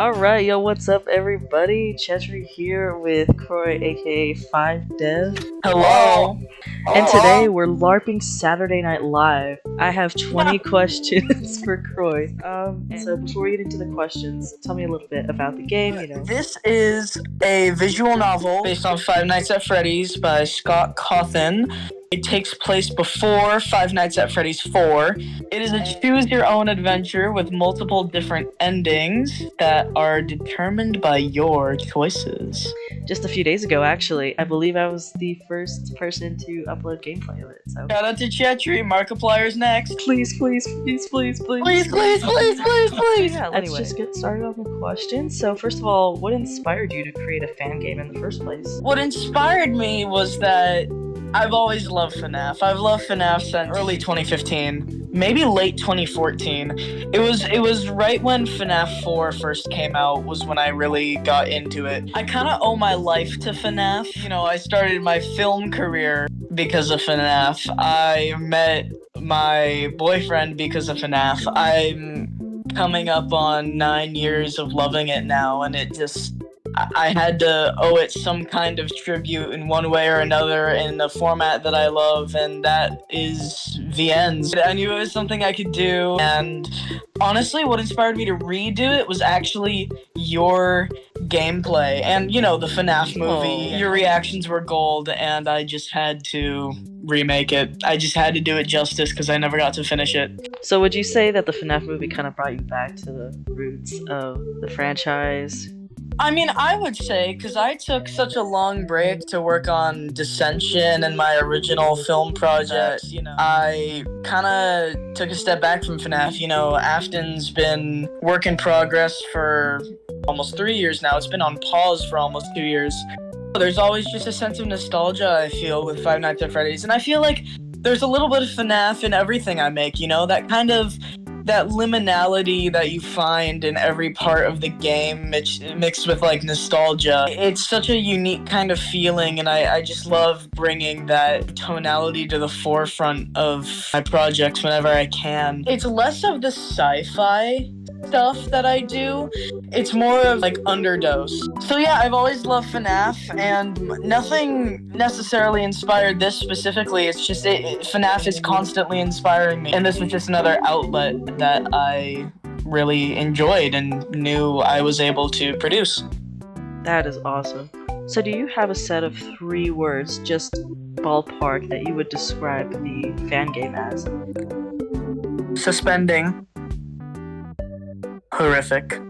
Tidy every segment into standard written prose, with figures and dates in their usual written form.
Alright, yo, what's up, everybody? Chetri here with Croy, aka 5Dev. Hello. And today we're LARPing Saturday Night Live. I have 20 questions for Croy. So before we get into the questions, tell me a little bit about the game, This is a visual novel based on Five Nights at Freddy's by Scott Cawthon. It takes place before Five Nights at Freddy's 4. It is a choose-your-own adventure with multiple different endings that are determined by your choices. Just a few days ago, actually, I believe I was the first person to upload gameplay of it, so... Shout out to Chetri, Markiplier's next. Please. Please. Yeah, let's just get started on the questions. So first of all, what inspired you to create a fan game in the first place? What inspired me was that I've always loved FNAF. I've loved FNAF since early 2015, maybe late 2014. It was right when FNAF 4 first came out was when I really got into it. I kind of owe my life to FNAF. You know, I started my film career because of FNAF. I met my boyfriend because of FNAF. I'm coming up on 9 years of loving it now, and I had to owe it some kind of tribute in one way or another in a format that I love, and that is VNs. I knew it was something I could do, and honestly, what inspired me to redo it was actually your gameplay and, the FNAF movie. Your reactions were gold, and I just had to remake it. I just had to do it justice because I never got to finish it. So would you say that the FNAF movie kind of brought you back to the roots of the franchise? I mean, I would say, because I took such a long break to work on Dissension and my original film project, I kind of took a step back from FNAF. Afton's been work in progress for almost 3 years now. It's been on pause for almost 2 years. There's always just a sense of nostalgia, I feel, with Five Nights at Freddy's. And I feel like there's a little bit of FNAF in everything I make, that liminality that you find in every part of the game mixed with nostalgia. It's such a unique kind of feeling, and I just love bringing that tonality to the forefront of my projects whenever I can. It's less of the sci-fi stuff that I do. It's more of underdose. So yeah, I've always loved FNAF, and nothing necessarily inspired this specifically. It's just FNAF is constantly inspiring me, and this was just another outlet that I really enjoyed and knew I was able to produce. That is awesome. So do you have a set of 3 words, just ballpark, that you would describe the fan game as? Suspending. Horrific.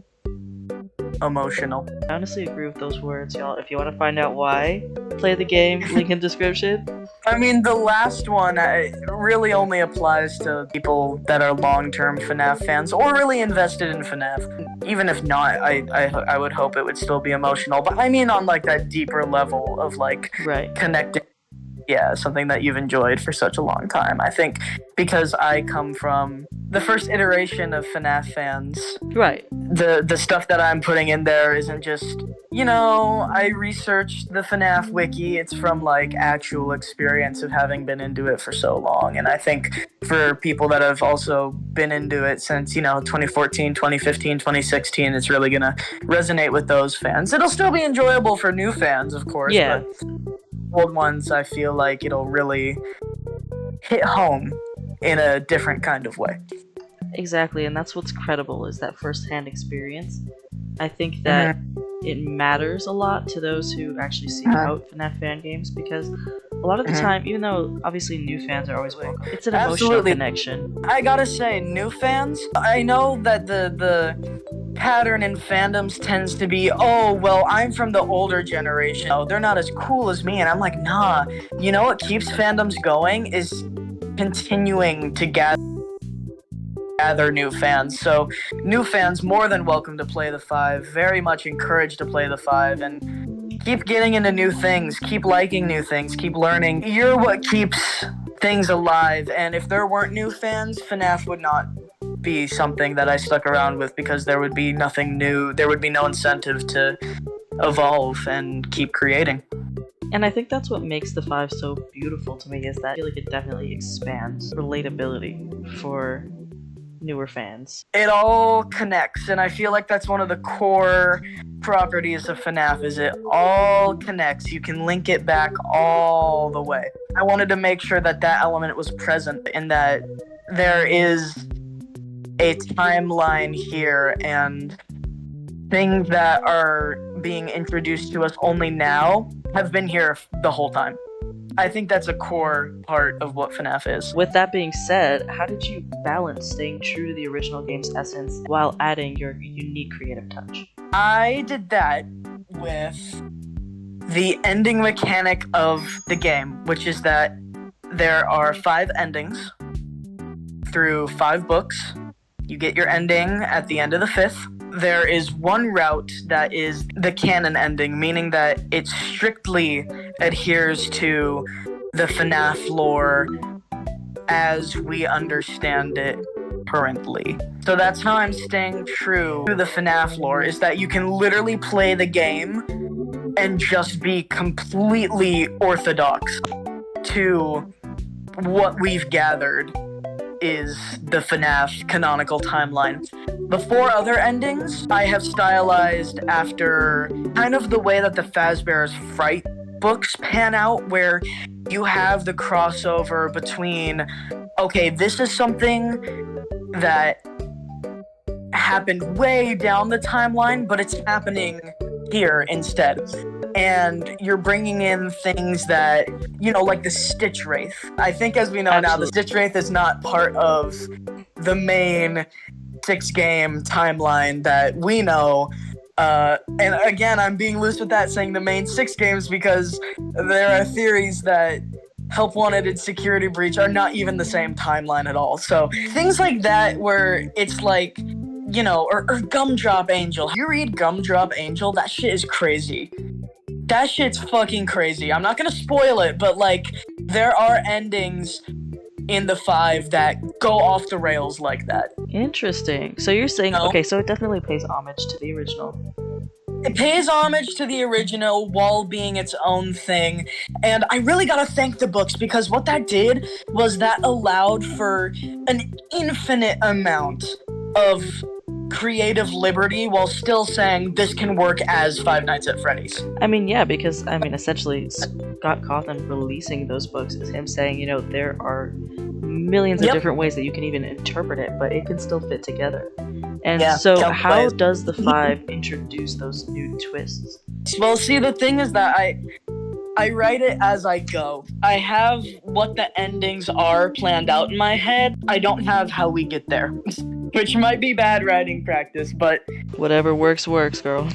Emotional. I honestly agree with those words, y'all. If you want to find out why, play the game, link in description. I mean, the last one really only applies to people that are long-term FNAF fans or really invested in FNAF. Even if not, I would hope it would still be emotional. But I mean on that deeper level of right. Connecting. Yeah, something that you've enjoyed for such a long time. I think because I come from the first iteration of FNAF fans. Right. The stuff that I'm putting in there isn't just, I researched the FNAF wiki. It's from actual experience of having been into it for so long. And I think for people that have also been into it since, 2014, 2015, 2016, it's really going to resonate with those fans. It'll still be enjoyable for new fans, of course. Yeah. But old ones, I feel like it'll really hit home in a different kind of way. Exactly, and that's what's credible, is that first-hand experience. I think that it matters a lot to those who actually seek out FNAF fan games, because a lot of the time, even though obviously new fans are always welcome, it's an emotional connection. I gotta say, new fans, I know that the pattern in fandoms tends to be, oh, well, I'm from the older generation. Oh, they're not as cool as me. And I'm like, nah. What keeps fandoms going is continuing to gather new fans. So new fans, more than welcome to play the 5. Very much encouraged to play the 5. And keep getting into new things. Keep liking new things. Keep learning. You're what keeps things alive. And if there weren't new fans, FNAF would not be something that I stuck around with, because there would be nothing new. There would be no incentive to evolve and keep creating. And I think that's what makes the 5 so beautiful to me, is that I feel like it definitely expands relatability for newer fans. It all connects, and I feel like that's one of the core properties of FNAF, is it all connects. You can link it back all the way. I wanted to make sure that that element was present, and that there is a timeline here, and things that are being introduced to us only now have been here the whole time. I think that's a core part of what FNAF is. With that being said, how did you balance staying true to the original game's essence while adding your unique creative touch? I did that with the ending mechanic of the game, which is that there are 5 endings through 5 books. You get your ending at the end of the 5th. There is one route that is the canon ending, meaning that it strictly adheres to the FNAF lore as we understand it currently. So that's how I'm staying true to the FNAF lore, is that you can literally play the game and just be completely orthodox to what we've gathered is the FNAF canonical timeline. The 4 other endings I have stylized after kind of the way that the Fazbear's Fright books pan out, where you have the crossover between, okay, this is something that happened way down the timeline, but it's happening here instead. And you're bringing in things that, like the Stitch Wraith. I think, as we know now, the Stitch Wraith is not part of the main 6-game timeline that we know. And again, I'm being loose with that, saying the main 6 games, because there are theories that Help Wanted and Security Breach are not even the same timeline at all. So things like that, where it's like, or Gumdrop Angel. You read Gumdrop Angel, that shit is crazy. That shit's fucking crazy. I'm not gonna spoil it, but there are endings in the 5 that go off the rails like that. Interesting. So you're saying, okay, so it definitely pays homage to the original. It pays homage to the original while being its own thing. And I really gotta thank the books, because what that did was that allowed for an infinite amount of creative liberty while still saying this can work as Five Nights at Freddy's. Yeah, because essentially Scott Cawthon releasing those books is him saying, there are millions of different ways that you can even interpret it, but it can still fit together. And so how does the 5 introduce those new twists? Well, see, the thing is that I write it as I go. I have what the endings are planned out in my head. I don't have how we get there, which might be bad writing practice, but whatever works, girl.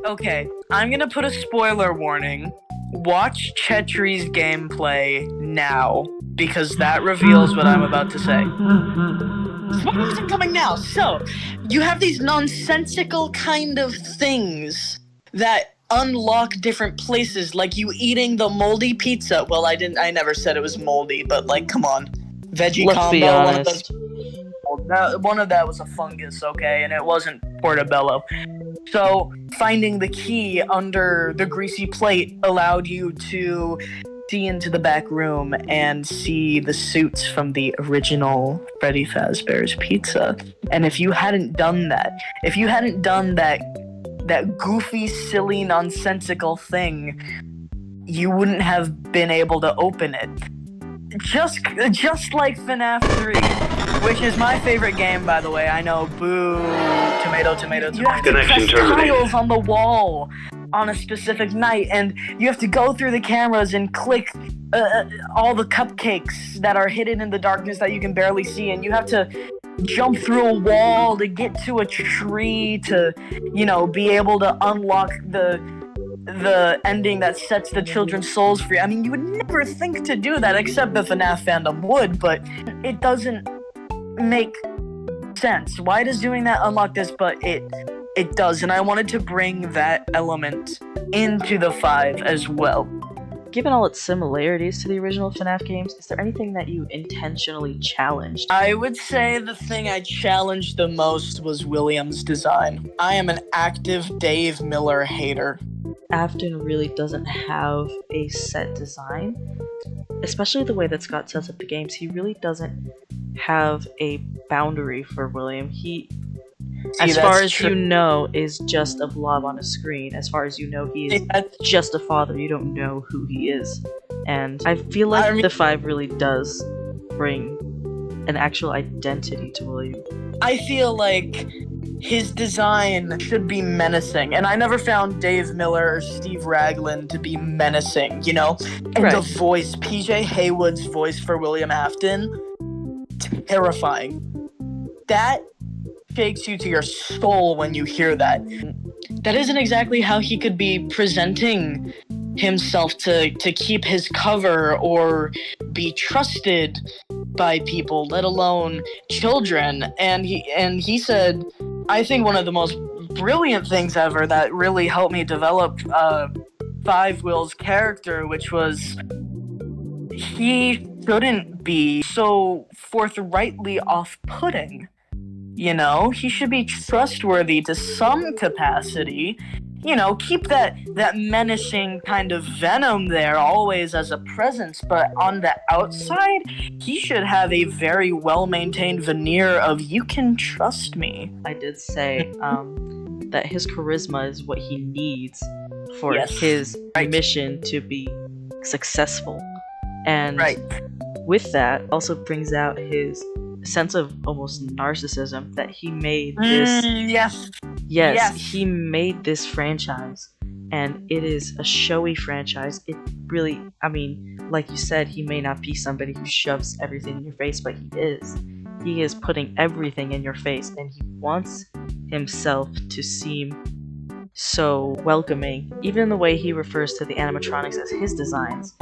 Okay, I'm gonna put a spoiler warning. Watch Chetri's gameplay now, because that reveals what I'm about to say. Spoilers are coming now. So, you have these nonsensical kind of things that unlock different places, like you eating the moldy pizza. Well, I never said it was moldy, but come on. Veggie Let's combo, be honest. one of that was a fungus, okay, and it wasn't portobello. So finding the key under the greasy plate allowed you to see into the back room and see the suits from the original Freddy Fazbear's Pizza. And if you hadn't done that goofy, silly, nonsensical thing, you wouldn't have been able to open it. Just like FNAF 3, which is my favorite game, by the way. I know, boo, tomato. You have to press tiles on the wall on a specific night, and you have to go through the cameras and click all the cupcakes that are hidden in the darkness that you can barely see, and you have to jump through a wall to get to a tree to, be able to unlock the ending that sets the children's souls free. You would never think to do that, except the FNAF fandom would, but it doesn't make sense. Why does doing that unlock this? But it does, and I wanted to bring that element into the 5 as well. Given all its similarities to the original FNAF games, is there anything that you intentionally challenged? I would say the thing I challenged the most was William's design. I am an active Dave Miller hater. Afton really doesn't have a set design, especially the way that Scott sets up the games. He really doesn't have a boundary for William. He, See, as far that's as true. you know, is just a blob on a screen. As far as you know, he is See, that's- just a father. You don't know who he is. And I feel like I mean- the 5 really does bring an actual identity to William. I feel like his design should be menacing, and I never found Dave Miller or Steve Raglan to be menacing, you know? And Right. the voice, PJ Haywood's voice for William Afton, terrifying. That shakes you to your soul when you hear that. That isn't exactly how he could be presenting himself to keep his cover or be trusted by people, let alone children. And he said, I think one of the most brilliant things ever that really helped me develop Five Will's character, which was he shouldn't be so forthrightly off-putting. You know, he should be trustworthy to some capacity. You know, keep that menacing kind of venom there always as a presence, but on the outside, he should have a very well-maintained veneer of "you can trust me." I did say that his charisma is what he needs for Yes. his Right. mission to be successful. And Right. with that, also brings out his sense of almost narcissism that he made this. Yes. Yes, Yes. he made this franchise, and it is a showy franchise. It really, I mean, like you said, he may not be somebody who shoves everything in your face, but he is. He is putting everything in your face, and he wants himself to seem so welcoming. Even the way he refers to the animatronics as his designs,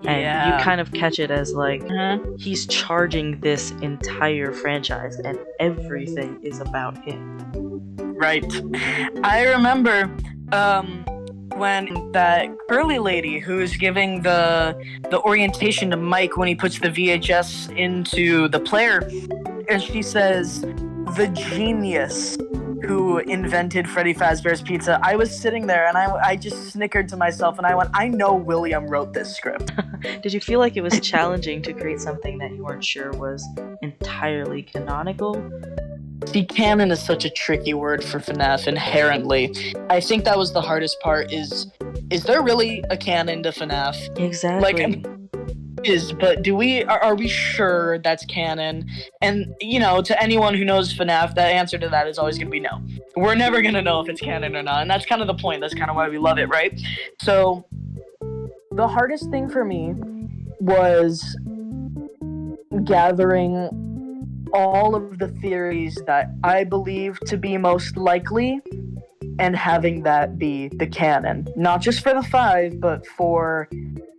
and Yeah. you kind of catch it as like Mhm. he's charging this entire franchise, and everything is about him. Right. I remember when that curly lady who's giving the orientation to Mike when he puts the VHS into the player, and she says, "The genius who invented Freddy Fazbear's Pizza." I was sitting there and I just snickered to myself and I went, I know William wrote this script. Did you feel like it was challenging to create something that you weren't sure was entirely canonical? See, canon is such a tricky word for FNAF inherently. I think that was the hardest part is there really a canon to FNAF? Exactly. But are we sure that's canon? And you know, to anyone who knows FNAF, that answer to that is always gonna be no. We're never gonna know if it's canon or not, and that's kind of the point. That's kind of why we love it, right? So the hardest thing for me was gathering all of the theories that I believe to be most likely and having that be the canon, not just for the 5, but for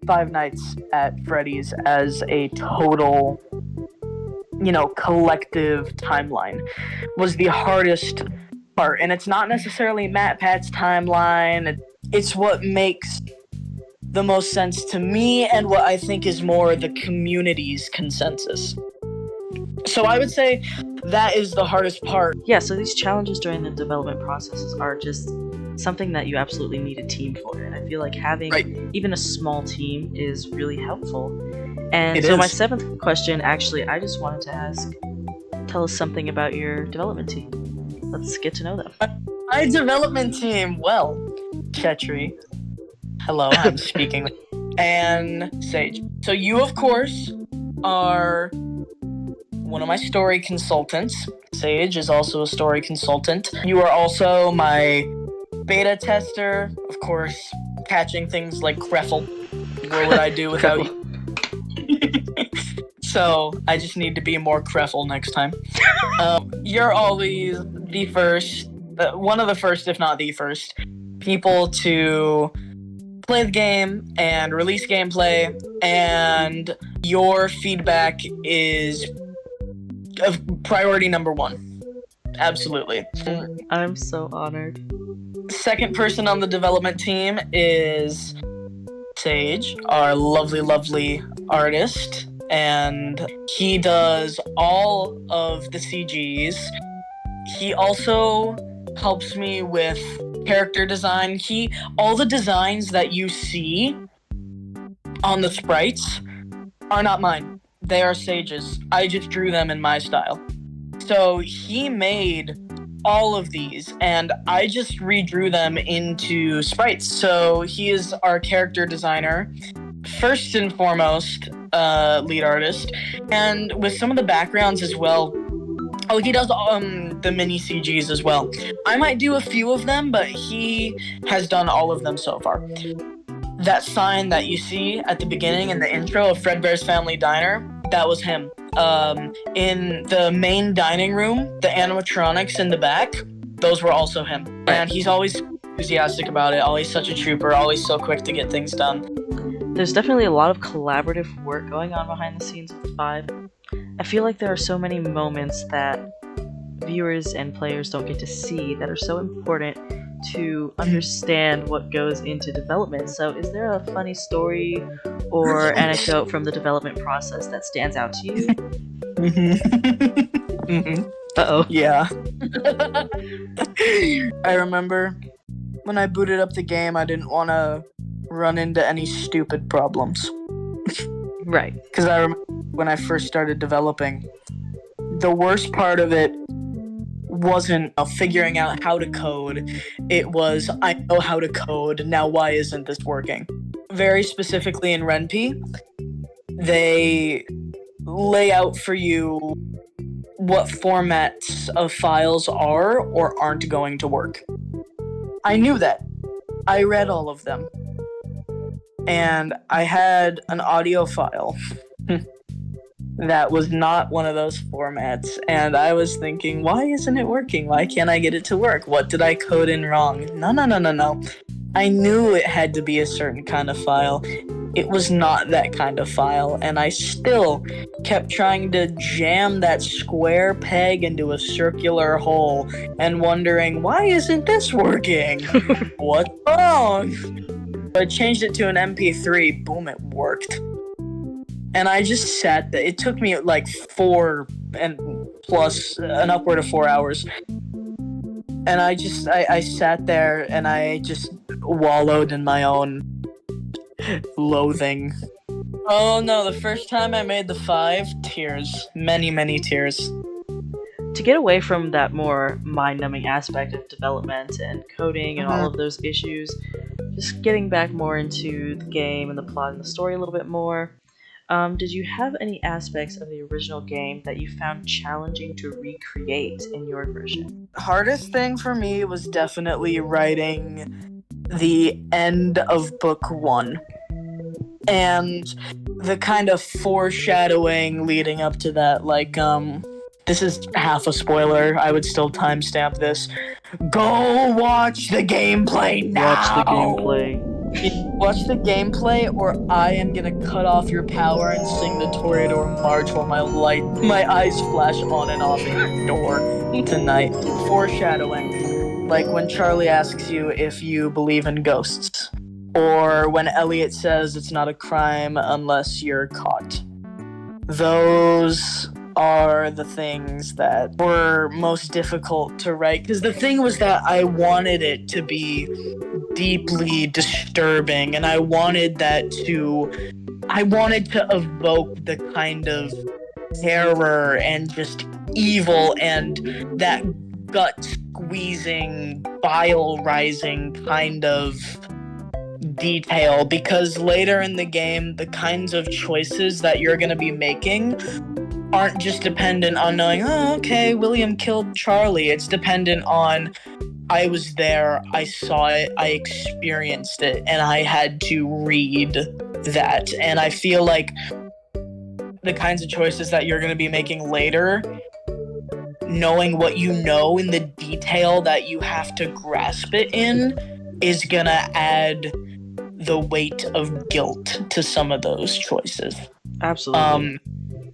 Five Nights at Freddy's as a total, you know, collective timeline was the hardest part. And it's not necessarily MatPat's timeline. It's what makes the most sense to me and what I think is more the community's consensus. So I would say that is the hardest part. Yeah, so these challenges during the development processes are just something that you absolutely need a team for. And I feel like having Right. even a small team is really helpful. And It so my is. 7th question, actually, I just wanted to ask, tell us something about your development team. Let's get to know them. My development team, well, Chetri, hello, I'm speaking, and Sage. So you, of course, are one of my story consultants. Sage is also a story consultant. You are also my beta tester, of course, catching things like Kreffel. What would I do without you? So I just need to be more Kreffel next time. You're always the first, one of the first, if not the first, people to play the game and release gameplay, and your feedback is of priority number 1. Absolutely. I'm so honored. Second person on the development team is Sage, our lovely, lovely artist, and he does all of the CGs. He also helps me with character design. All the designs that you see on the sprites are not mine. They are sages. I just drew them in my style. So he made all of these, and I just redrew them into sprites. So he is our character designer, first and foremost, lead artist, and with some of the backgrounds as well. Oh, he does the mini CGs as well. I might do a few of them, but he has done all of them so far. That sign that you see at the beginning in the intro of Fredbear's Family Diner, that was him. In the main dining room, the animatronics in the back, those were also him. And he's always enthusiastic about it, always such a trooper, always so quick to get things done. There's definitely a lot of collaborative work going on behind the scenes with 5. I feel like there are so many moments that viewers and players don't get to see that are so important to understand what goes into development. So is there a funny story or anecdote from the development process that stands out to you? Uh-oh. Yeah. I remember when I booted up the game, I didn't want to run into any stupid problems. Right. Because I remember when I first started developing, the worst part of it wasn't figuring out how to code. It was, I know how to code, now why isn't this working? Very specifically in Ren'Py, they lay out for you what formats of files are or aren't going to work. I knew that. I read all of them. And I had an audio file that was not one of those formats. And I was thinking, why isn't it working? Why can't I get it to work? What did I code in wrong? No. I knew it had to be a certain kind of file. It was not that kind of file. And I still kept trying to jam that square peg into a circular hole and wondering, why isn't this working? What's wrong? I changed it to an MP3. Boom, it worked. And I just sat there. It took me like 4 and plus an upward of 4 hours. And I sat there and I just wallowed in my own loathing. Oh no, the first time I made the 5, tears. Many tears. To get away from that more mind-numbing aspect of development and coding and all of those issues, just getting back more into the game and the plot and the story a little bit more, did you have any aspects of the original game that you found challenging to recreate in your version? Hardest thing for me was definitely writing the end of book 1. And the kind of foreshadowing leading up to that, like, this is half a spoiler. I would still timestamp this. Go watch the gameplay now! Watch the gameplay, or I am gonna cut off your power and sing the Toreador March while my eyes flash on and off in your door tonight. Foreshadowing. Like when Charlie asks you if you believe in ghosts. Or when Elliot says it's not a crime unless you're caught. Those are the things that were most difficult to write. Because the thing was that I wanted it to be deeply disturbing, and I wanted to evoke the kind of terror and just evil and that gut-squeezing, bile-rising kind of detail, because later in the game, the kinds of choices that you're going to be making aren't just dependent on knowing, oh, okay, William killed Charlie. It's dependent on, I was there, I saw it, I experienced it, and I had to read that. And I feel like the kinds of choices that you're going to be making later, knowing what you know in the detail that you have to grasp it in, is going to add the weight of guilt to some of those choices. Absolutely.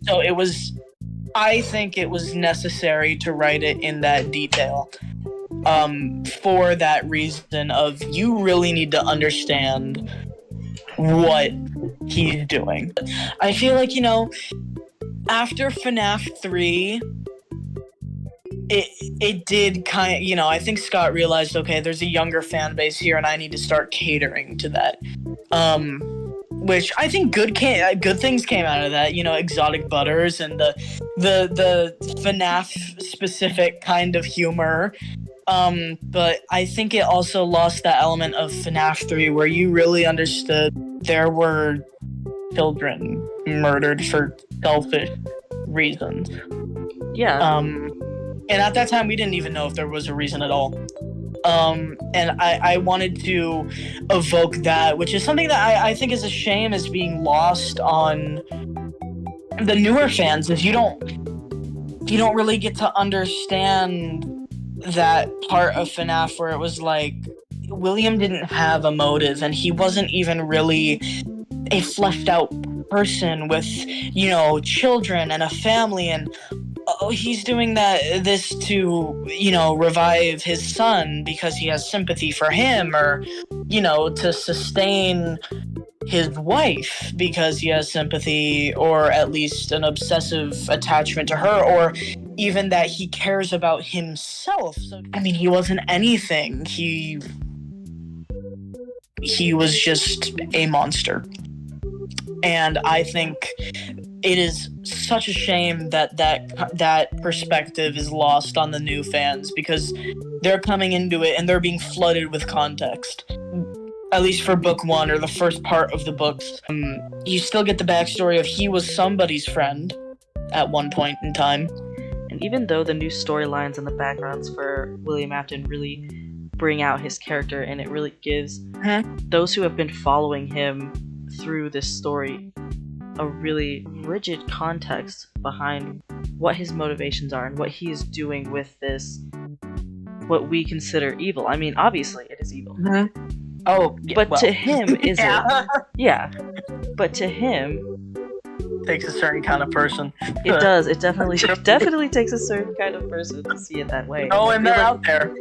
So I think it was necessary to write it in that detail. For that reason of, you really need to understand what he's doing. I feel like, after FNAF 3, it did kind of, I think Scott realized, okay, there's a younger fan base here and I need to start catering to that. which I think good things came out of that. You know, exotic butters and the FNAF specific kind of humor. But I think it also lost that element of FNAF 3 where you really understood there were children murdered for selfish reasons. Yeah. And at that time, we didn't even know if there was a reason at all. And I wanted to evoke that, which is something that I think is a shame is being lost on the newer fans, is you don't really get to understand that part of FNAF where it was like William didn't have a motive and he wasn't even really a fleshed out person with, you know, children and a family, and he's doing this to, you know, revive his son because he has sympathy for him, or, you know, to sustain his wife because he has sympathy or at least an obsessive attachment to her, or even that he cares about himself. So, I mean, he wasn't anything. He was just a monster. And I think it is such a shame that perspective is lost on the new fans, because they're coming into it and they're being flooded with context. At least for book 1 or the first part of the books, you still get the backstory of he was somebody's friend at one point in time. And even though the new storylines and the backgrounds for William Afton really bring out his character, and it really gives those who have been following him through this story a really rigid context behind what his motivations are and what he is doing with this, what we consider evil. I mean, obviously it is evil. Oh, but well. To him, is Yeah. it? Yeah. But to him, takes a certain kind of person. It does. It definitely takes a certain kind of person to see it that way. Oh, and they're out there.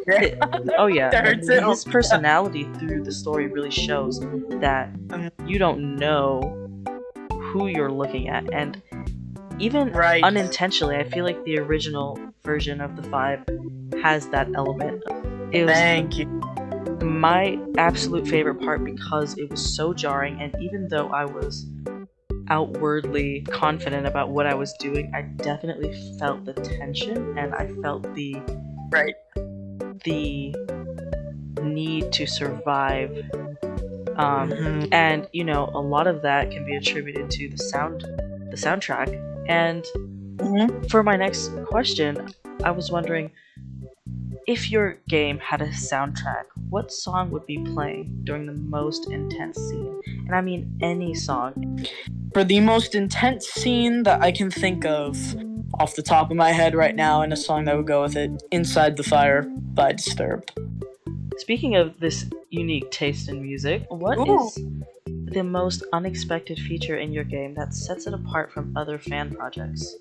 Oh yeah. They're too. His personality through the story really shows that you don't know who you're looking at, and even unintentionally, I feel like the original version of the 5 has that element. Thank you. My absolute favorite part, because it was so jarring, and even though I was outwardly confident about what I was doing, I definitely felt the tension, and I felt the need to survive. And you know, a lot of that can be attributed to the soundtrack. And for my next question, I was wondering, if your game had a soundtrack, what song would be playing during the most intense scene? And I mean any song. For the most intense scene that I can think of off the top of my head right now, and a song that would go with it, Inside the Fire by Disturbed. Speaking of this unique taste in music, what is the most unexpected feature in your game that sets it apart from other fan projects?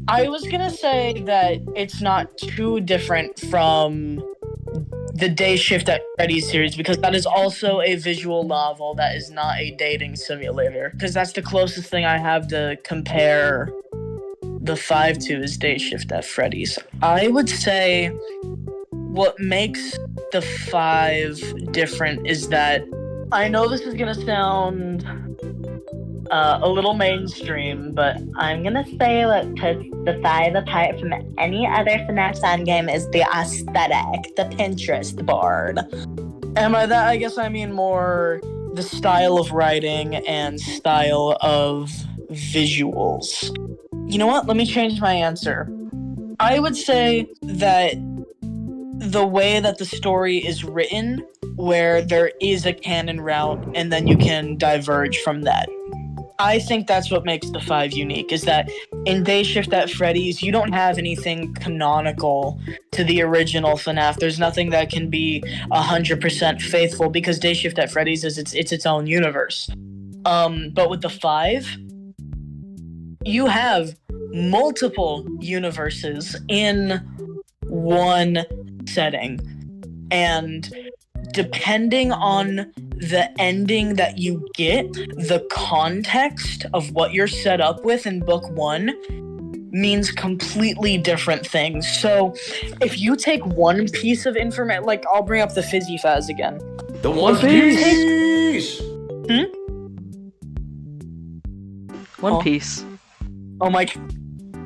I was gonna say that it's not too different from the Day Shift at Freddy's series, because that is also a visual novel that is not a dating simulator. Because that's the closest thing I have to compare the 5 to is Day Shift at Freddy's. I would say what makes the 5 different is that, I know this is gonna sound a little mainstream, but I'm gonna say what puts the 5 apart from any other FNAF fan game is the aesthetic, the Pinterest board. And by that, I guess I mean more the style of writing and style of visuals. You know what? Let me change my answer. I would say that the way that the story is written, where there is a canon route and then you can diverge from that. I think that's what makes the 5 unique, is that in Day Shift at Freddy's, you don't have anything canonical to the original FNAF. There's nothing that can be 100% faithful, because Day Shift at Freddy's is its own universe. But with the 5, you have multiple universes in one setting, and depending on the ending that you get, the context of what you're set up with in book 1 means completely different things. So if you take one piece of information, like I'll bring up the Fizzy Faz again. The One Piece! One Piece. Oh my.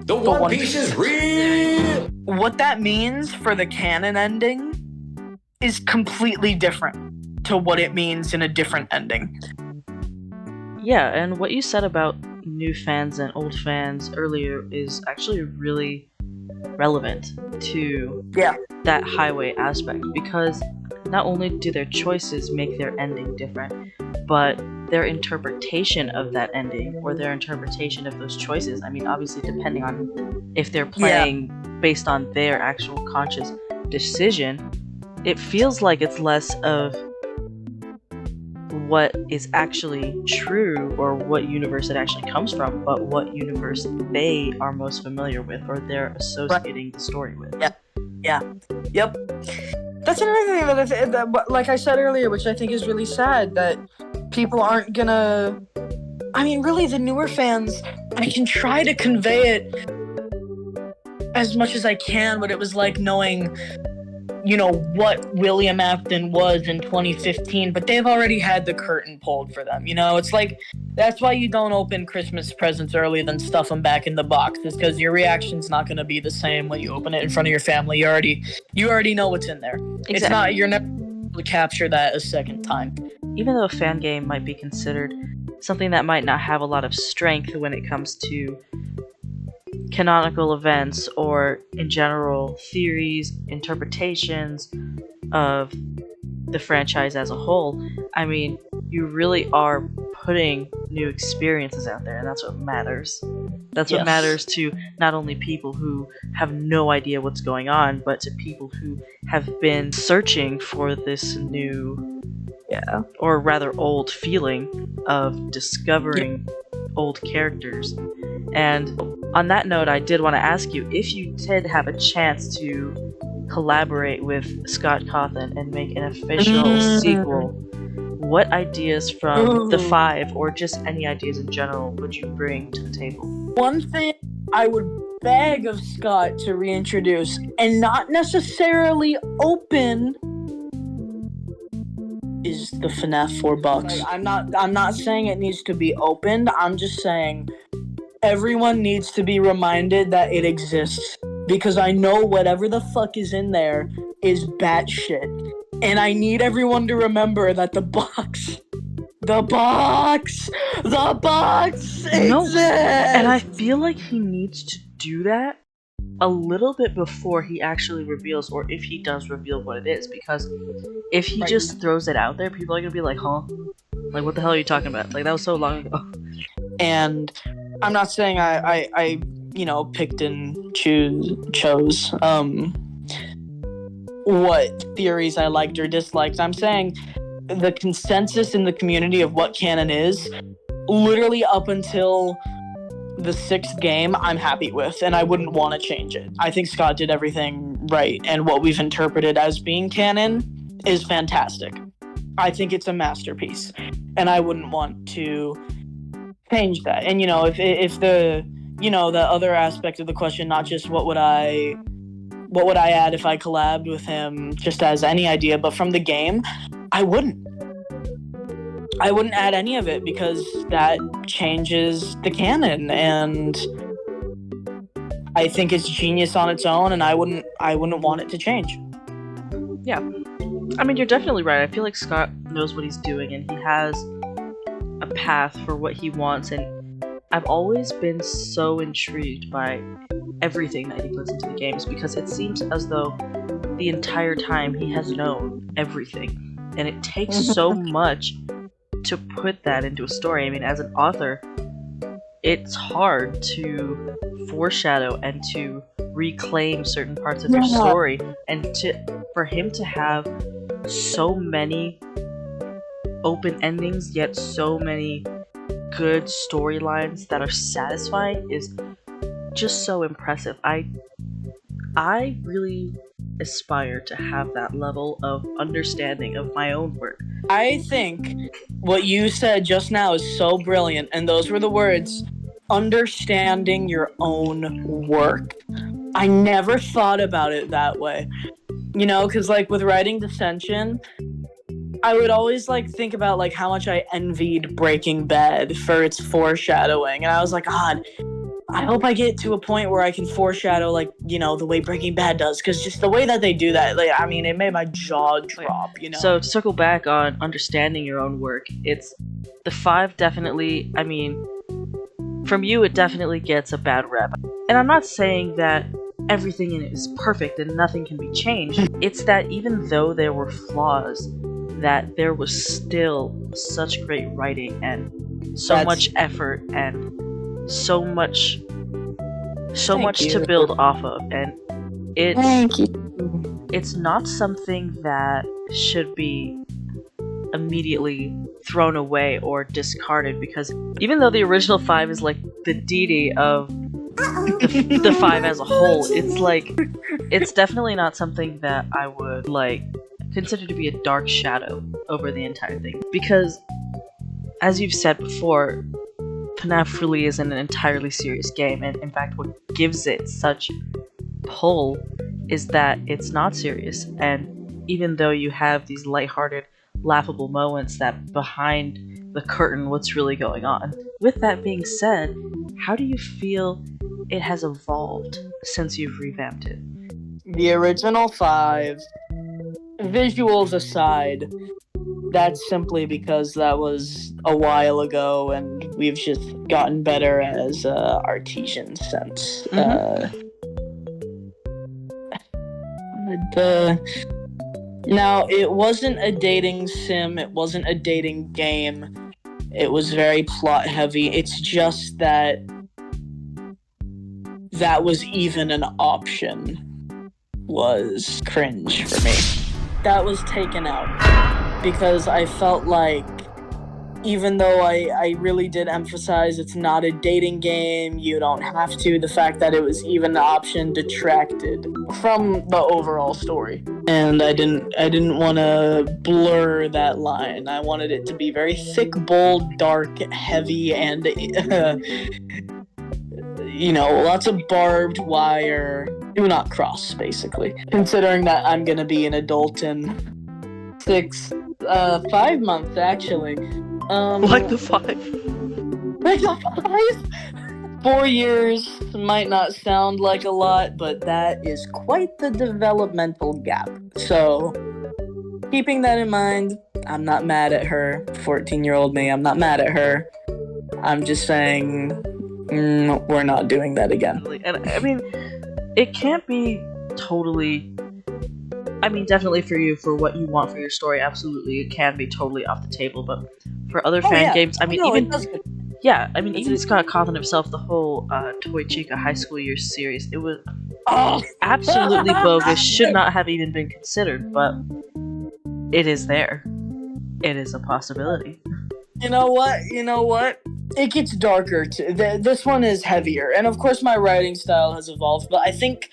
The One Piece is real! What that means for the canon ending is completely different to what it means in a different ending. Yeah, and what you said about new fans and old fans earlier is actually really relevant to that highway aspect, because not only do their choices make their ending different, but their interpretation of that ending or their interpretation of those choices, I mean, obviously depending on if they're playing based on their actual conscious decision, it feels like it's less of what is actually true or what universe it actually comes from, but what universe they are most familiar with or they're associating the story with. Yep. That's another thing that like I said earlier, which I think is really sad, that people aren't gonna... I mean, really, the newer fans, I can try to convey it as much as I can, what it was like knowing, you know, what William Afton was in 2015, but they've already had the curtain pulled for them, you know? It's like, that's why you don't open Christmas presents early, then stuff them back in the box, is because your reaction's not going to be the same when you open it in front of your family. You already know what's in there. Exactly. It's not, you're never able to capture that a second time. Even though a fan game might be considered something that might not have a lot of strength when it comes to canonical events or in general theories, interpretations of the franchise as a whole, I mean, you really are putting new experiences out there, and that's what matters. That's what matters to not only people who have no idea what's going on, but to people who have been searching for this new, or rather old feeling of discovering old characters. And on that note, I did want to ask you, if you did have a chance to collaborate with Scott Cawthon and make an official sequel, what ideas from the 5, or just any ideas in general, would you bring to the table? One thing I would beg of Scott to reintroduce, and not necessarily open, is the FNAF $4. Like, I'm not saying it needs to be opened. I'm just saying everyone needs to be reminded that it exists, because I know whatever the fuck is in there is batshit, and I need everyone to remember that the box exists. And I feel like he needs to do that a little bit before he actually reveals, or if he does reveal what it is, because if he just throws it out there, people are gonna be like, huh? Like, what the hell are you talking about? Like, that was so long ago. And I'm not saying I picked and chose what theories I liked or disliked. I'm saying the consensus in the community of what canon is, literally up until the 6th game, I'm happy with, and I wouldn't want to change it. I think Scott did everything right, and what we've interpreted as being canon is fantastic. I think it's a masterpiece, and I wouldn't want to change that. And if the the other aspect of the question, not just what would I add if I collabed with him, just as any idea, but from the game, I wouldn't add any of it, because that changes the canon, and I think it's genius on its own, and I wouldn't want it to change. Yeah. I mean, you're definitely right. I feel like Scott knows what he's doing, and he has a path for what he wants, and I've always been so intrigued by everything that he puts into the games, because it seems as though the entire time he has known everything, and it takes so much to put that into a story. I mean, as an author, it's hard to foreshadow and to reclaim certain parts of your story, and for him to have so many open endings, yet so many good storylines that are satisfying, is just so impressive. I really aspire to have that level of understanding of my own work. I think what you said just now is so brilliant, and those were the words, understanding your own work. I never thought about it that way. Because like with writing Dissension, I would always like think about like how much I envied Breaking Bad for its foreshadowing, and I was like, God, I hope I get to a point where I can foreshadow like, you know, the way Breaking Bad does, because just the way that they do that, like, I mean, it made my jaw drop, you know. So to circle back on understanding your own work, it's the 5 definitely, I mean, from you it definitely gets a bad rep. And I'm not saying that everything in it is perfect and nothing can be changed. It's that even though there were flaws, that there was still such great writing and so much effort and so much to build off of, and it's not something that should be immediately thrown away or discarded, because even though the original 5 is like the Dee of the 5 as a whole, it's like, it's definitely not something that I would like consider to be a dark shadow over the entire thing, because as you've said before, FNAF really isn't an entirely serious game, and in fact what gives it such pull is that it's not serious, and even though you have these lighthearted, laughable moments, that behind the curtain what's really going on. With that being said, how do you feel it has evolved since you've revamped it? The original 5, visuals aside, that's simply because that was a while ago and we've just gotten better as artisans since. Now, it wasn't a dating sim, it wasn't a dating game, it was very plot heavy. It's just that was even an option was cringe for me. That was taken out because I felt like, even though I really did emphasize it's not a dating game, you don't have to, the fact that it was even an option detracted from the overall story. And I didn't want to blur that line. I wanted it to be very thick, bold, dark, heavy, and you know, lots of barbed wire. Do not cross, basically. Considering that I'm gonna be an adult in 5 months, actually. Like the 5? Like the 5? 4 years might not sound like a lot, but that is quite the developmental gap. So, keeping that in mind, I'm not mad at her. 14-year-old me, I'm not mad at her. I'm just saying, we're not doing that again. And I mean, it can't be totally... I mean, definitely for you, for what you want for your story, absolutely, it can be totally off the table, but for other fan games, I mean, even Scott Cawthon himself, the whole Toy Chica High School Years series, it was absolutely bogus, should not have even been considered, but it is there. It is a possibility. You know what? It gets darker too. This one is heavier, and of course my writing style has evolved, but I think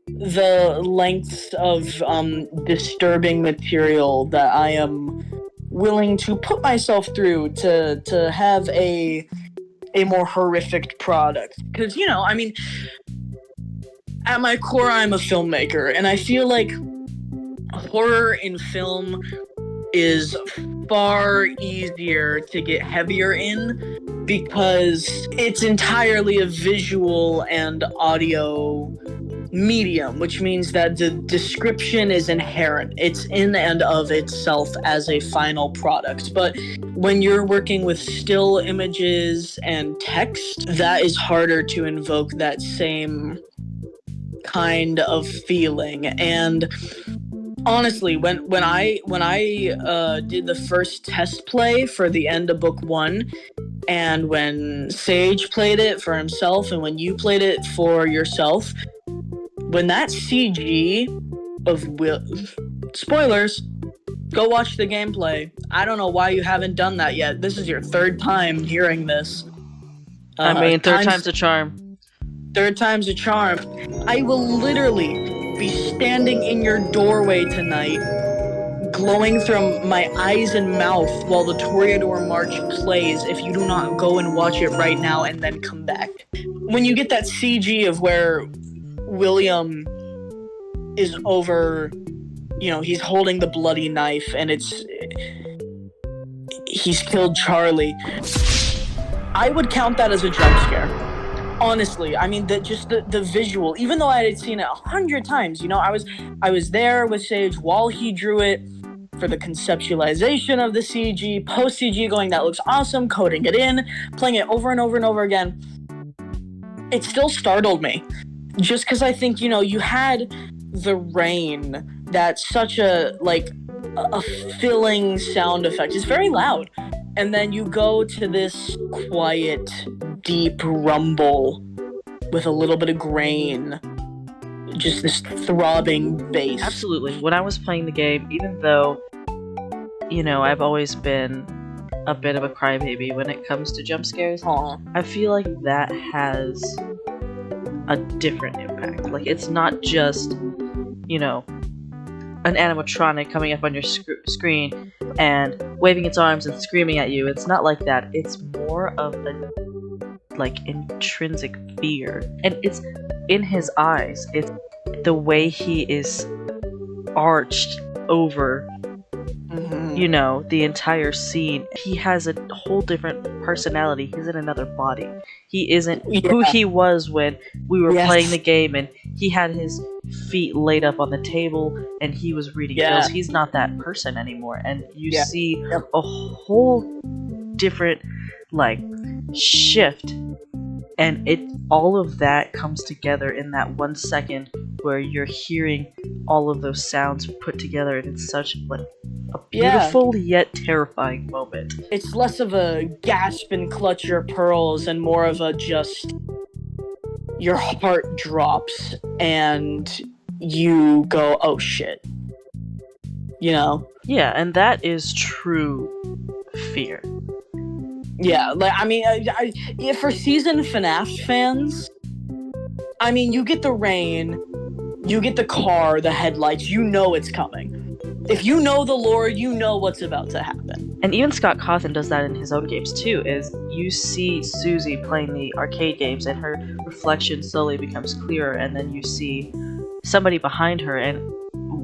the lengths of disturbing material that I am willing to put myself through to have a more horrific product. Because, you know, I mean, at my core, I'm a filmmaker, and I feel like horror in film is far easier to get heavier in because it's entirely a visual and audio medium, which means that the description is inherent. It's in and of itself as a final product. But when you're working with still images and text, that is harder to invoke that same kind of feeling. And honestly, when I did the first test play for the end of book 1, and when Sage played it for himself, and when you played it for yourself, when that CG of spoilers, go watch the gameplay. I don't know why you haven't done that yet. This is your 3rd time hearing this. I mean, third time's a charm. 3rd time's a charm. I will literally be standing in your doorway tonight, glowing from my eyes and mouth while the Toreador March plays if you do not go and watch it right now and then come back. When you get that CG of where William is over he's holding the bloody knife and he's killed Charlie. I would count that as a jump scare. Honestly, I mean, the visual, even though I had seen it 100 times, I was there with Sage while he drew it for the conceptualization of the CG, post CG going, that looks awesome, coding it in, playing it over and over and over again. It still startled me. Just because I think, you had the rain, that's such a filling sound effect. It's very loud. And then you go to this quiet, deep rumble with a little bit of grain. Just this throbbing bass. Absolutely. When I was playing the game, even though, I've always been a bit of a crybaby when it comes to jump scares, I feel like that has a different impact. Like, it's not just, an animatronic coming up on your screen and waving its arms and screaming at you. It's not like that. It's more of a intrinsic fear, and it's in his eyes. It's the way he is arched over the entire scene. He has a whole different personality. He's in another body. He isn't who he was when we were playing the game and he had his feet laid up on the table and he was reading bills. He's not that person anymore, and you see a whole different shift, and all of that comes together in that 1 second where you're hearing all of those sounds put together, and it's such a beautiful yet terrifying moment. It's less of a gasp and clutch your pearls and more of a just your heart drops and you go, oh shit. Yeah, and that is true fear. Yeah, for seasoned FNAF fans, you get the rain, you get the car, the headlights, it's coming. If you know the lore, you know what's about to happen. And even Scott Cawthon does that in his own games too, is you see Susie playing the arcade games and her reflection slowly becomes clearer, and then you see somebody behind her, and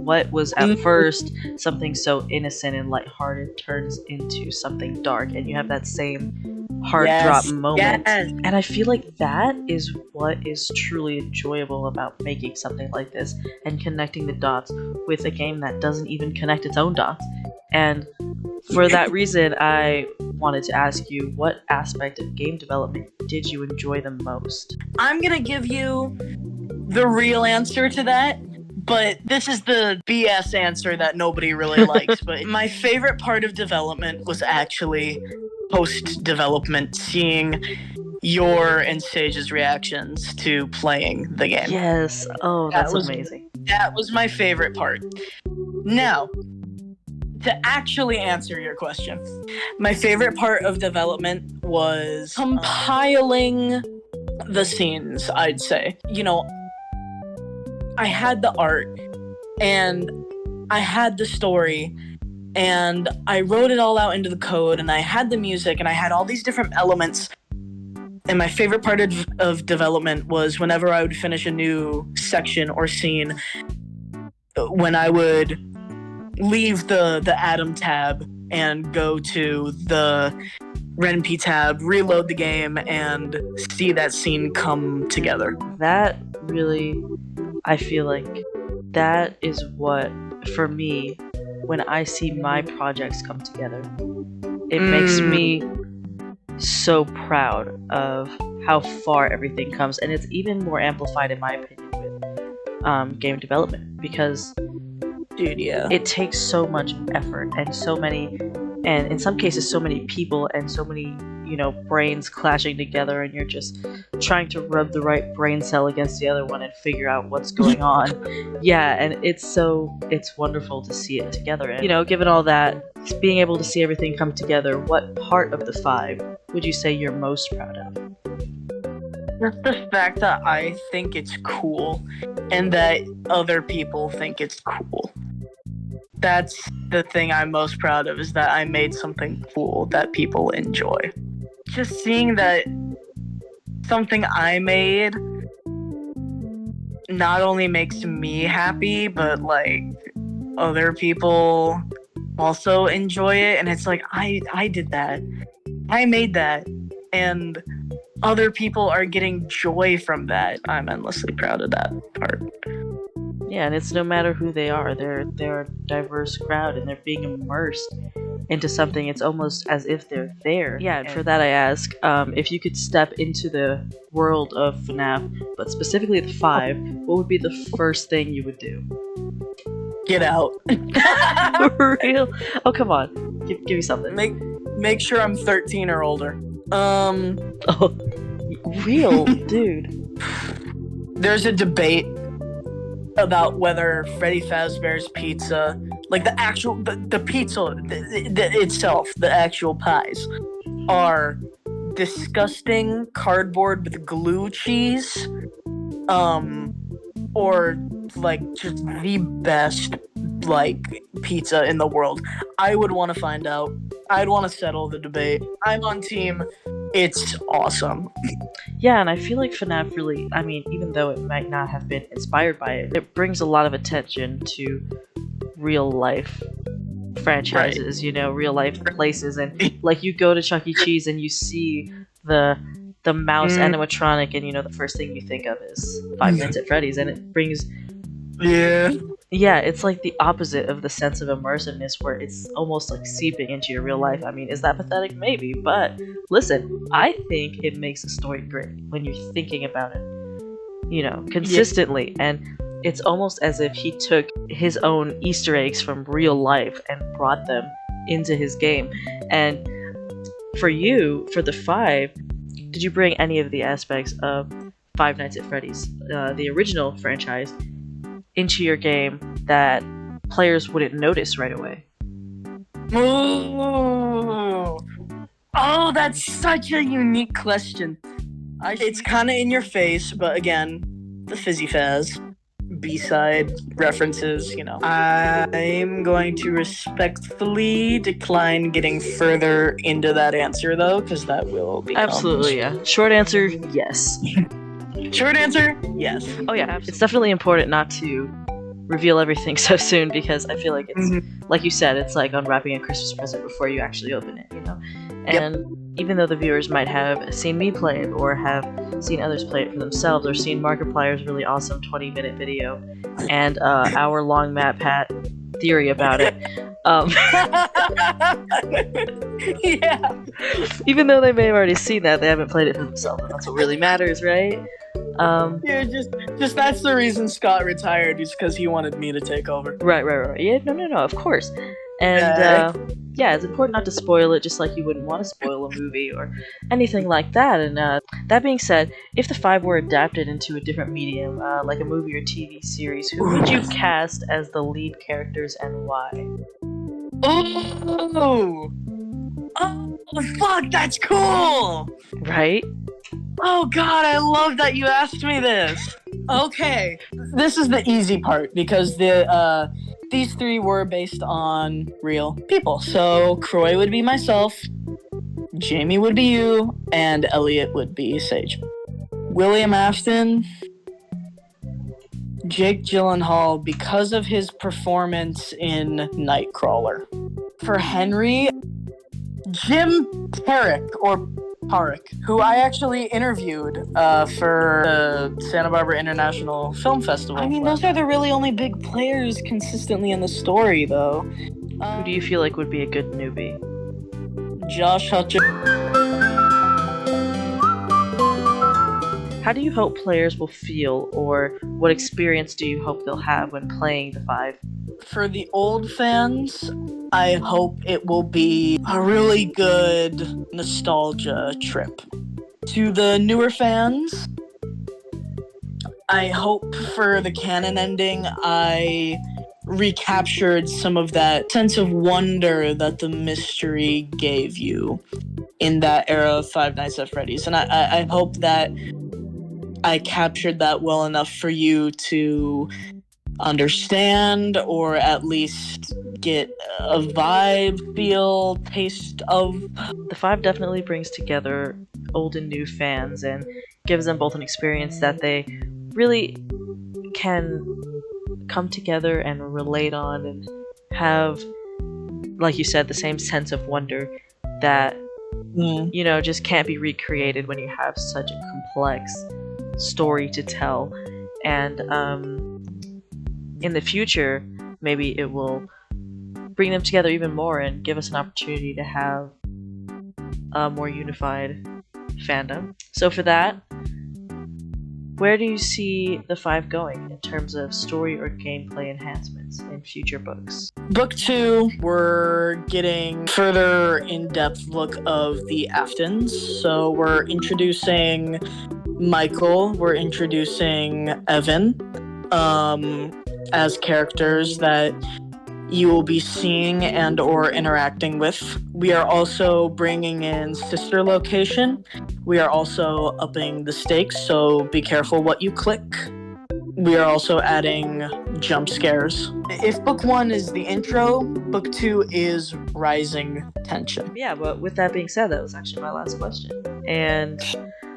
what was at first something so innocent and lighthearted turns into something dark, and you have that same heart drop moment. And I feel like that is what is truly enjoyable about making something like this and connecting the dots with a game that doesn't even connect its own dots. And for that reason, I wanted to ask you, what aspect of game development did you enjoy the most? I'm gonna give you the real answer to that, but this is the BS answer that nobody really likes. But my favorite part of development was actually post-development, seeing your and Sage's reactions to playing the game. Yes. Oh, that's amazing. That was my favorite part. Now, to actually answer your question, my favorite part of development was compiling the scenes, I'd say. I had the art, and I had the story, and I wrote it all out into the code, and I had the music, and I had all these different elements. And my favorite part of development was whenever I would finish a new section or scene, when I would leave the Atom tab and go to the Ren'Py tab, reload the game, and see that scene come together. That really, I feel like that is what, for me, when I see my projects come together, it makes me so proud of how far everything comes, and it's even more amplified in my opinion with game development, because it takes so much effort and so many, and in some cases so many people and so many brains clashing together, and you're just trying to rub the right brain cell against the other one and figure out what's going on. And it's wonderful to see it together, and given all that, being able to see everything come together, what part of the 5 would you say you're most proud of? Just the fact that I think it's cool and that other people think it's cool. That's the thing I'm most proud of, is that I made something cool that people enjoy. Just seeing that something I made not only makes me happy, but other people also enjoy it, and it's like I did that, I made that, and other people are getting joy from that. I'm endlessly proud of that part. Yeah, and it's no matter who they are. They're a diverse crowd, and they're being immersed into something. It's almost as if they're there. Yeah, and for that I ask, if you could step into the world of FNAF, but specifically the 5, what would be the first thing you would do? Get out. For real? Oh, come on. Give me something. Make sure I'm 13 or older. Oh, real, dude. There's a debate about whether Freddy Fazbear's Pizza, like the actual the pizza itself, the actual pies, are disgusting cardboard with glue cheese, or like just the best like pizza in the world. I would want to find out. I'd want to settle the debate. I'm on team. It's awesome. Yeah, and I feel like FNAF really, I mean, even though it might not have been inspired by it, it brings a lot of attention to real life franchises, Right. you know, real life places. And like you go to Chuck E. Cheese and you see the mouse animatronic, and you know, the first thing you think of is Five Nights at Freddy's, and it brings. Yeah, it's like the opposite of the sense of immersiveness, where it's almost like seeping into your real life. I mean, is that pathetic? Maybe, but listen, I think it makes a story great when you're thinking about it, you know, consistently. And it's almost as if he took his own Easter eggs from real life and brought them into his game. And for you, for the 5, did you bring any of the aspects of Five Nights at Freddy's, the original franchise, into your game that players wouldn't notice right away? Ooh. Oh, that's such a unique question. It's kind of in your face, but again, the Fizzy Faz B-side references, you know. I'm going to respectfully decline getting further into that answer, though, because that will become... Absolutely, yeah. Short answer, yes. Short answer, yes. Oh yeah, it's definitely important not to reveal everything so soon, because I feel like it's, like you said, it's like unwrapping a Christmas present before you actually open it, you know? And even though the viewers might have seen me play it, or have seen others play it for themselves, or seen Markiplier's really awesome 20-minute video, and hour-long Matt Pat theory about it, Yeah. even though they may have already seen that, they haven't played it for themselves, and that's what really matters, right? Yeah, just that's the reason Scott retired, is because he wanted me to take over. Right. Yeah, no, of course. And yeah, it's important not to spoil it, just like you wouldn't want to spoil a movie or anything like that. And that being said, if the 5 were adapted into a different medium, like a movie or TV series, who would you cast as the lead characters and why? Oh, fuck, that's cool! Right? Oh god, I love that you asked me this. Okay, this is the easy part, because these 3 were based on real people. So Croy would be myself, Jamie would be you, and Elliot would be Sage. William Afton, Jake Gyllenhaal, because of his performance in Nightcrawler. For Henry, Jim Parrick, who I actually interviewed for the Santa Barbara International Film Festival. I mean, those are the really only big players consistently in the story, though. Who do you feel like would be a good newbie? Josh Hutcherson. How do you hope players will feel, or what experience do you hope they'll have when playing the 5? For the old fans, I hope it will be a really good nostalgia trip. To the newer fans, I hope for the canon ending, I recaptured some of that sense of wonder that the mystery gave you in that era of Five Nights at Freddy's. And I hope that I captured that well enough for you to understand, or at least get a vibe, feel, taste of. The 5 definitely brings together old and new fans and gives them both an experience that they really can come together and relate on and have, like you said, the same sense of wonder that you know, just can't be recreated when you have such a complex story to tell. And in the future, maybe it will bring them together even more and give us an opportunity to have a more unified fandom. So for that, where do you see the 5 going in terms of story or gameplay enhancements in future books? Book 2, we're getting further in-depth look of the Aftons. So we're introducing Michael, we're introducing Evan as characters that you will be seeing and or interacting with. We are also bringing in sister location. We are also upping the stakes, so be careful what you click. We are also adding jump scares. If book 1 is the intro, book 2 is rising tension. Yeah, but with that being said, that was actually my last question. And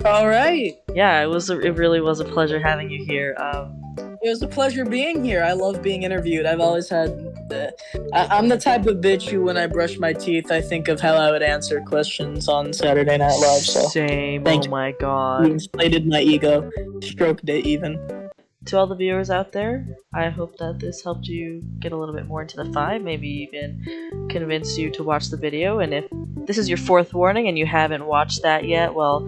all right. Yeah, it really was a pleasure having you here. It was a pleasure being here. I love being interviewed. I've always had... I'm the type of bitch who, when I brush my teeth, I think of how I would answer questions on Saturday Night Live. So same. Oh my god. You inflated my ego. Stroked it even. To all the viewers out there, I hope that this helped you get a little bit more into the 5, maybe even convince you to watch the video. And if this is your 4th warning and you haven't watched that yet, well,